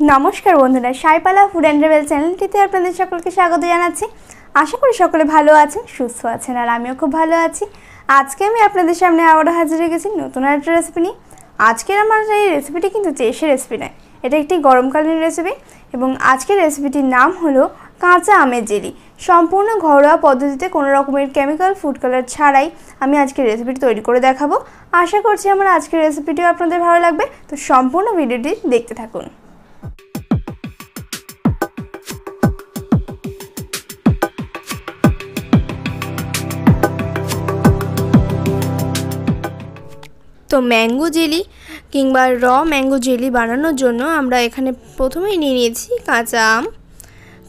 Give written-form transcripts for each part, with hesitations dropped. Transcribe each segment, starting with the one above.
नमस्कार बंधुरा साईपाला food and travel चैनलটিতে আপনাদের সকলকে স্বাগত জানাচ্ছি। আশা করি সকলে ভালো আছেন, সুস্থ আছেন আর আমিও খুব ভালো আছি। আজকে আমি আপনাদের সামনে আবারো হাজির হয়ে গেছি নতুন একটা রেসিপি নিয়ে। আজকের আমার এই রেসিপিটি কিন্তু চেষে রেসিপি নয়, এটা একটি গরমকালীন রেসিপি এবং আজকের রেসিপিটির নাম হলো কাঁচা আমের জেলি। সম্পূর্ণ ঘরোয়া পদ্ধতিতে কোনো রকমের কেমিক্যাল ফুড কালার ছাড়াই আমি আজকের রেসিপিটি তৈরি করে দেখাবো। আশা করছি আমার আজকের রেসিপিটিও আপনাদের ভালো লাগবে, তো সম্পূর্ণ ভিডিওটি দেখতে থাকুন। তো ম্যাঙ্গো জেলি কিংবা র ম্যাঙ্গো জেলি বানানোর জন্য আমরা এখানে প্রথমেই নিয়ে নিয়েছি কাঁচা আম।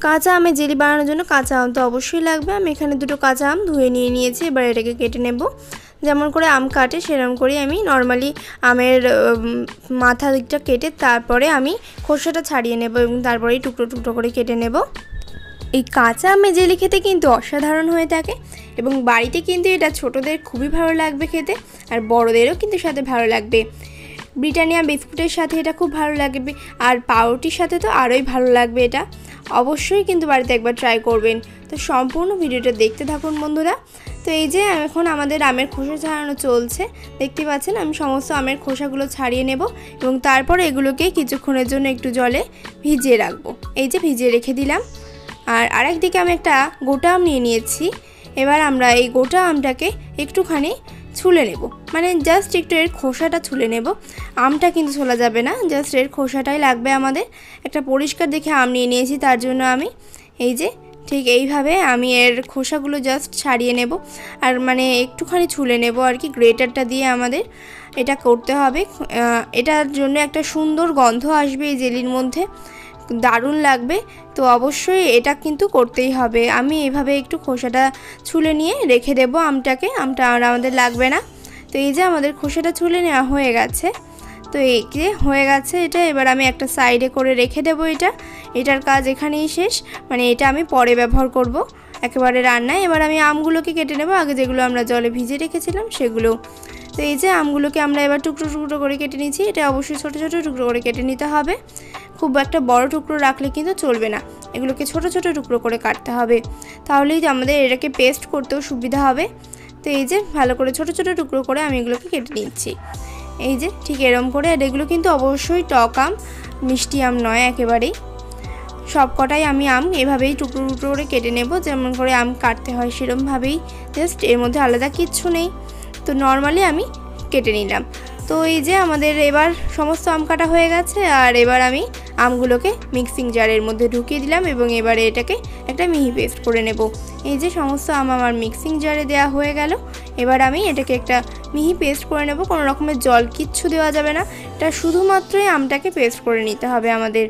কাঁচা আমের জেলি বানানোর জন্য কাঁচা আম তো অবশ্যই লাগবে। আমি এখানে দুটো কাঁচা আম ধুয়ে নিয়ে নিয়েছি, এবার এটাকে কেটে নেব। যেমন করে আম কাটে সেরকম করে আমি নর্মালি আমের মাথা দিকটা কেটে তারপরে আমি খোসাটা ছাড়িয়ে নেব এবং তারপরেই টুকরো টুকরো করে কেটে নেব। এই কাঁচা আমের জেলি খেতে কিন্তু অসাধারণ হয়ে থাকে এবং বাড়িতে কিন্তু এটা ছোটদের খুবই ভালো লাগবে খেতে, আর বড়দেরও কিন্তু সাথে ভালো লাগবে। ব্রিটানিয়া বিস্কুটের সাথে এটা খুব ভালো লাগবে, আর পাউরুটির সাথে তো আরোই ভালো লাগবে। এটা অবশ্যই কিন্তু বাড়িতে একবার ট্রাই করবেন। তো সম্পূর্ণ ভিডিওটা দেখতে থাকুন বন্ধুরা। তো এই যে এখন আমাদের আমের খোসা ছাড়ানো চলছে, দেখতে পাচ্ছেন আমি সমস্ত আমের খোসাগুলো ছাড়িয়ে নেব এবং তারপর এগুলোকে কিছুক্ষণের জন্য একটু জলে ভিজিয়ে রাখবো। এই যে ভিজিয়ে রেখে দিলাম। আর আরেকদিকে আমি একটা গোটা আম নিয়ে নিয়েছি। এবার আমরা এই গোটা আমটাকে একটুখানি ছুলে নেব, মানে জাস্ট একটু এর খোসাটা ছুলে নেব। আমটা কিন্তু ছোলা যাবে না, জাস্ট এর খোসাটাই লাগবে আমাদের। একটা পরিষ্কার দেখে আম নিয়ে নিয়েছি, তার জন্য আমি এই যে ঠিক এইভাবে আমি এর খোসাগুলো জাস্ট ছাড়িয়ে নেব আর মানে একটুখানি ছুলে নেব আর কি। গ্রেটারটা দিয়ে আমাদের এটা করতে হবে। এটার জন্য একটা সুন্দর গন্ধ আসবে এই জেলির মধ্যে, দারুণ লাগবে। তো অবশ্যই এটা কিন্তু করতেই হবে। আমি এভাবে একটু খোসাটা ছুলে নিয়ে রেখে দেব আমটাকে, আমটা আর আমাদের লাগবে না। তো এই যে আমাদের খোসাটা ছুলে নেওয়া হয়ে গেছে। তো এই যে হয়ে গেছে এটা, এবার আমি একটা সাইডে করে রেখে দেব। এটার কাজ এখানেই শেষ, মানে এটা আমি পরে ব্যবহার করব একেবারে রান্নায়। এবার আমি আমগুলোকে কেটে নেব, আগে যেগুলো আমরা জলে ভিজে রেখেছিলাম সেগুলো। তো এই যে আমগুলোকে আমরা এবার টুকরো টুকরো করে কেটে নিচ্ছি। এটা অবশ্যই ছোটো ছোটো টুকরো করে কেটে নিতে হবে, খুব একটা বড় টুকরো রাখলে কিন্তু চলবে না। এগুলোকে ছোট ছোট টুকরো করে কাটতে হবে, তাহলেই আমাদের এটাকে পেস্ট করতেও সুবিধা হবে। তো এই যে ভালো করে ছোট ছোট টুকরো করে আমি এগুলোকে কেটে নিচ্ছি। এই যে ঠিক এরম করে। আর এগুলো কিন্তু অবশ্যই টক আম, মিষ্টি আম নয় একেবারেই। সব কটাই আমি আম এভাবেই টুকরো টুকরো করে কেটে নেব, যেমন করে আম কাটতে হয় সেরমভাবেই, জাস্ট এর মধ্যে আলাদা কিচ্ছু নেই। তো নর্মালি আমি কেটে নিলাম। তো এই যে আমাদের এবার সমস্ত আম কাটা হয়ে গেছে, আর এবার আমি আমগুলোকে মিক্সিং জারের মধ্যে ঢুকিয়ে দিলাম এবং এবারে এটাকে একটা মিহি পেস্ট করে নেব। এই যে সমস্ত আম আমার মিক্সিং জারে দেওয়া হয়ে গেল। এবার আমি এটাকে একটা মিহি পেস্ট করে নেব। কোনো রকমের জল কিচ্ছু দেওয়া যাবে না, এটা শুধুমাত্রই আমটাকে পেস্ট করে নিতে হবে আমাদের।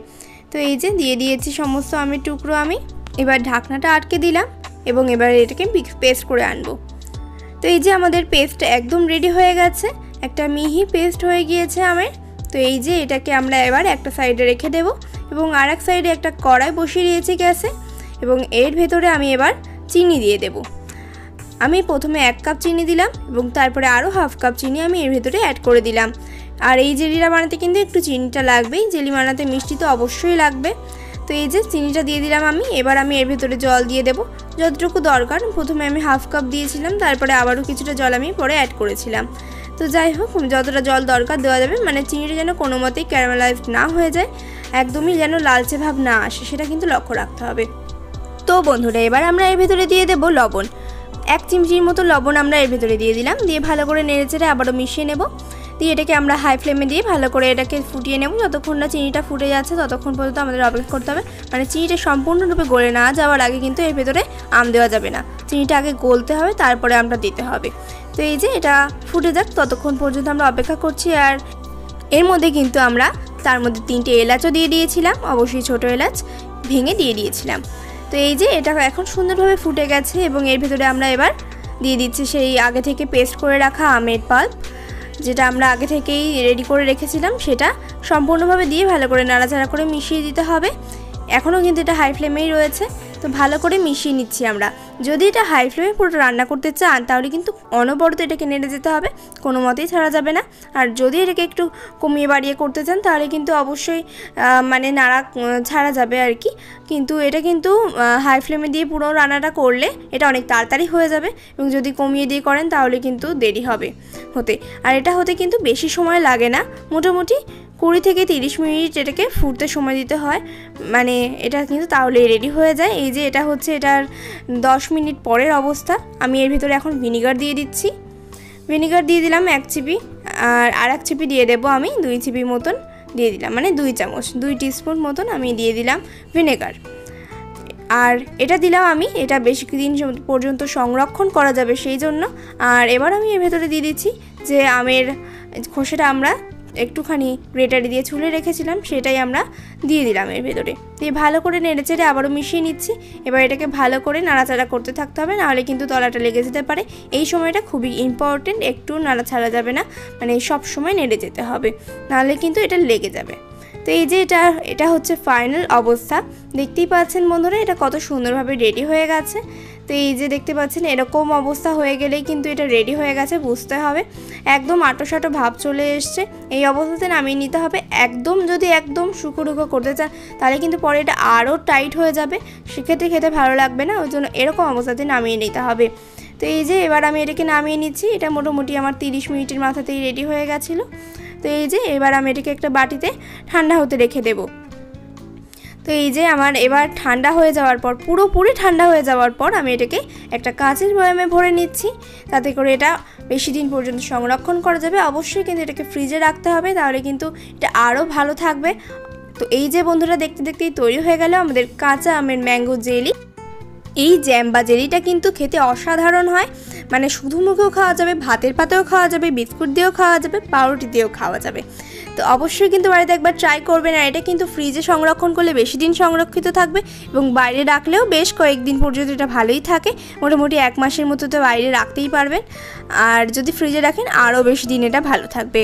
তো এই যে দিয়ে দিয়েছি সমস্ত আমের টুকরো আমি। এবার ঢাকনাটা আটকে দিলাম এবং এবার এটাকে পেস্ট করে আনবো। তো এই যে আমাদের পেস্ট একদম রেডি হয়ে গেছে, একটা মিহি পেস্ট হয়ে গিয়েছে আমের। তো এই যে এটাকে আমরা এবার একটা সাইডে রেখে দেব এবং আর এক সাইডে একটা কড়াই বসিয়ে দিয়েছি গ্যাসে এবং এর ভেতরে আমি এবার চিনি দিয়ে দেব। আমি প্রথমে 1 কাপ চিনি দিলাম এবং তারপরে আরও হাফ কাপ চিনি আমি এর ভেতরে অ্যাড করে দিলাম। আর এই জেলিটা বানাতে কিন্তু একটু চিনিটা লাগবেই, জেলি বানাতে মিষ্টি তো অবশ্যই লাগবে। তো এই যে চিনিটা দিয়ে দিলাম আমি। এবার আমি এর ভেতরে জল দিয়ে দেব যতটুকু দরকার। প্রথমে আমি হাফ কাপ দিয়েছিলাম, তারপরে আবারও কিছুটা জল আমি পরে অ্যাড করেছিলাম। তো যাই হোক, যতটা জল দরকার দেওয়া যাবে, মানে চিনিটা যেন কোনো মতেই ক্যারামেলাইজড না হয়ে যায়, একদমই যেন লালচে ভাব না আসে, সেটা কিন্তু লক্ষ্য রাখতে হবে। তো বন্ধুরা এবার আমরা এর ভেতরে দিয়ে দেব লবণ। 1 চিমচির মতো লবণ আমরা এর ভেতরে দিয়ে দিলাম, দিয়ে ভালো করে নেড়েচেড়ে আবারও মিশিয়ে নেব। দিয়ে এটাকে আমরা হাই ফ্লেমে দিয়ে ভালো করে এটাকে ফুটিয়ে নেব। যতক্ষণ না চিনিটা ফুটে যাচ্ছে ততক্ষণ পর্যন্ত আমাদের অপেক্ষা করতে হবে, মানে চিনিটা সম্পূর্ণরূপে গলে না যাওয়ার আগে কিন্তু এর ভেতরে আম দেওয়া যাবে না। চিনিটা আগে গলতে হবে, তারপরে আমটা দিতে হবে। তো এই যে এটা ফুটে যাক, ততক্ষণ পর্যন্ত আমরা অপেক্ষা করছি। আর এর মধ্যে কিন্তু আমরা তার মধ্যে 3টে এলাচও দিয়ে দিয়েছিলাম, অবশ্যই ছোটো এলাচ ভেঙে দিয়ে দিয়েছিলাম। তো এই যে এটা এখন সুন্দরভাবে ফুটে গেছে এবং এর ভেতরে আমরা এবার দিয়ে দিচ্ছি সেই আগে থেকে পেস্ট করে রাখা আমের পাল্প, যেটা আমরা আগে থেকেই রেডি করে রেখেছিলাম, সেটা সম্পূর্ণভাবে দিয়ে ভালো করে নাড়াচাড়া করে মিশিয়ে দিতে হবে। এখনও কিন্তু এটা হাই ফ্লেমেই রয়েছে। তো ভালো করে মিশিয়ে নিচ্ছি আমরা। যদি এটা হাই ফ্লেমে পুরো রান্না করতে চান তাহলে কিন্তু অনবরত এটাকে নেড়ে যেতে হবে, কোনো মতেই ছাড়া যাবে না। আর যদি এটাকে একটু কমিয়ে বাড়িয়ে করতে চান তাহলে কিন্তু অবশ্যই মানে নাড়া ছাড়া যাবে আর কি। কিন্তু এটা কিন্তু হাই ফ্লেমে দিয়ে পুরো রান্নাটা করলে এটা অনেক তাড়াতাড়ি হয়ে যাবে, এবং যদি কমিয়ে দিয়ে করেন তাহলে কিন্তু দেরি হবে হতে। আর এটা হতে কিন্তু বেশি সময় লাগে না, মোটামুটি 20 থেকে 30 মিনিট এটাকে ফুটতে সময় দিতে হয়, মানে এটা কিন্তু তাহলে রেডি হয়ে যায়। এই যে এটা হচ্ছে এটার 10 মিনিট পরের অবস্থা। আমি এর ভিতরে এখন ভিনিগার দিয়ে দিচ্ছি। ভিনিগার দিয়ে দিলাম 1 চিপি, আর 1 চিপি দিয়ে দেবো আমি 2 চিপি মতন দিয়ে দিলাম, মানে 2 চামচ 2 টিস্পুন মতন আমি দিয়ে দিলাম ভিনেগার। আর এটা দিলাম আমি, এটা বেশি দিন পর্যন্ত সংরক্ষণ করা যাবে সেই জন্য। আর এবার আমি এর ভেতরে দিয়ে দিচ্ছি যে আমের খোসাটা আমরা একটুখানি গ্রেটারে দিয়ে ছুলে রেখেছিলাম, সেটাই আমরা দিয়ে দিলাম এর ভেতরে। দিয়ে ভালো করে নেড়েচেড়ে আবারও মিশিয়ে নিচ্ছি। এবার এটাকে ভালো করে নাড়াচাড়া করতে থাকতে হবে, নাহলে কিন্তু তলাটা লেগে যেতে পারে। এই সময়টা খুবই ইম্পর্টেন্ট, একটু নাড়াচাড়া যাবে না, মানে সব সময় নেড়ে যেতে হবে, নাহলে কিন্তু এটা লেগে যাবে। তো এই যে এটা হচ্ছে ফাইনাল অবস্থা। দেখতেই পাচ্ছেন বন্ধুরা এটা কত সুন্দরভাবে রেডি হয়ে গেছে। তো এই যে দেখতে পাচ্ছেন এরকম অবস্থা হয়ে গেলেই কিন্তু এটা রেডি হয়ে গেছে বুঝতে হবে। একদম আঁটো ভাব চলে এসছে, এই অবস্থাতে নামিয়ে নিতে হবে। যদি একদম শুকো করতে চান তাহলে কিন্তু পরে এটা আরও টাইট হয়ে যাবে, সেক্ষেত্রে খেতে ভালো লাগবে না, ওই জন্য এরকম অবস্থাতে নামিয়ে নিতে হবে। তো এই যে এবার আমি এটাকে নামিয়ে নিচ্ছি। এটা মোটামুটি আমার 30 মিনিটের মাথাতেই রেডি হয়ে গেছিলো। তো এই যে এবার আমি এটাকে একটা বাটিতে ঠান্ডা হতে রেখে দেব। তো এই যে আমার এবার ঠান্ডা হয়ে যাওয়ার পর, পুরোপুরি ঠান্ডা হয়ে যাওয়ার পর আমি এটাকে একটা কাঁচের বয়ামে ভরে নিচ্ছি, তাতে করে এটা বেশি দিন পর্যন্ত সংরক্ষণ করা যাবে। অবশ্যই কিন্তু এটাকে ফ্রিজে রাখতে হবে, তাহলে কিন্তু এটা আরও ভালো থাকবে। তো এই যে বন্ধুরা দেখতে দেখতেই তৈরি হয়ে গেল আমাদের কাঁচা আমের ম্যাঙ্গো জেলি। এই জ্যাম বা জেলিটা কিন্তু খেতে অসাধারণ হয়, মানে শুধু মুখেও খাওয়া যাবে, ভাতের পাতেও খাওয়া যাবে, বিস্কুট দিয়েও খাওয়া যাবে, পাউরুটি দিয়েও খাওয়া যাবে। তো অবশ্যই কিন্তু বাড়িতে একবার ট্রাই করবেন। আর এটা কিন্তু ফ্রিজে সংরক্ষণ করলে বেশি দিন সংরক্ষিত থাকবে, এবং বাইরে রাখলেও বেশ কয়েকদিন পর্যন্ত এটা ভালোই থাকে, মোটামুটি 1 মাসের মতো তো বাইরে রাখতেই পারবেন। আর যদি ফ্রিজে রাখেন আরও বেশি দিন এটা ভালো থাকবে।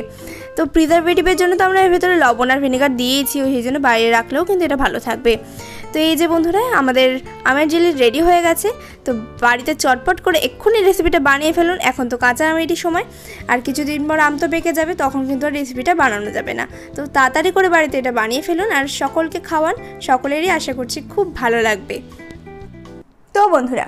তো প্রিজারভেটিভের জন্য তো আমরা এর ভেতরে লবণ আর ভিনেগার দিয়েছি, সেই জন্য বাইরে রাখলেও কিন্তু এটা ভালো থাকবে। তো এই যে বন্ধুরা আমাদের আমের জেলি রেডি হয়ে গেছে। তো বাড়িতে চটপট করে এক্ষুনি রেসিপিটা বানিয়ে ফেলুন, এখন তো কাঁচা আমেরই সময়, আর কিছুদিন পর আম তো পেকে যাবে, তখন কিন্তু আর রেসিপিটা বানানো যাবে না। তো তাড়াতাড়ি করে বাড়িতে এটা বানিয়ে ফেলুন আর সকলকে খাওয়ান, সকলেরই আশা করছি খুব ভালো লাগবে। তো বন্ধুরা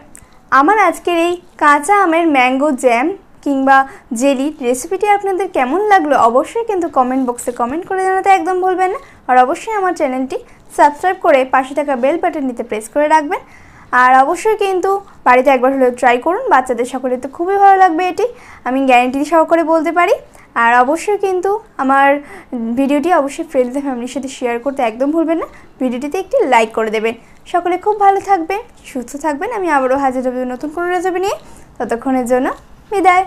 আমার আজকের এই কাঁচা আমের ম্যাঙ্গো জ্যাম কিংবা জেলি রেসিপিটি আপনাদের কেমন লাগলো অবশ্যই কিন্তু কমেন্ট বক্সে কমেন্ট করে জানাতে একদম ভুলবেন না। আর অবশ্যই আমার চ্যানেলটি সাবস্ক্রাইব করে পাশে থাকা বেল বাটনটিতে প্রেস করে রাখবেন। আর অবশ্যই কিন্তু বাড়িতে একবার হলেও ট্রাই করুন, বাচ্চাদের সকলে তো খুবই ভালো লাগবে, এটি আমি গ্যারান্টি সহকারে বলতে পারি। আর অবশ্যই কিন্তু আমার ভিডিওটি অবশ্যই ফ্রেন্ডস আর ফ্যামিলির সাথে শেয়ার করতে একদম ভুলবেন না। ভিডিওটিতে একটি লাইক করে দেবেন। সকলে খুব ভালো থাকবেন, সুস্থ থাকবেন। আমি আবারও হাজির হব নতুন কোনো রেসিপি নিয়ে। ততক্ষণের জন্য বিদায়।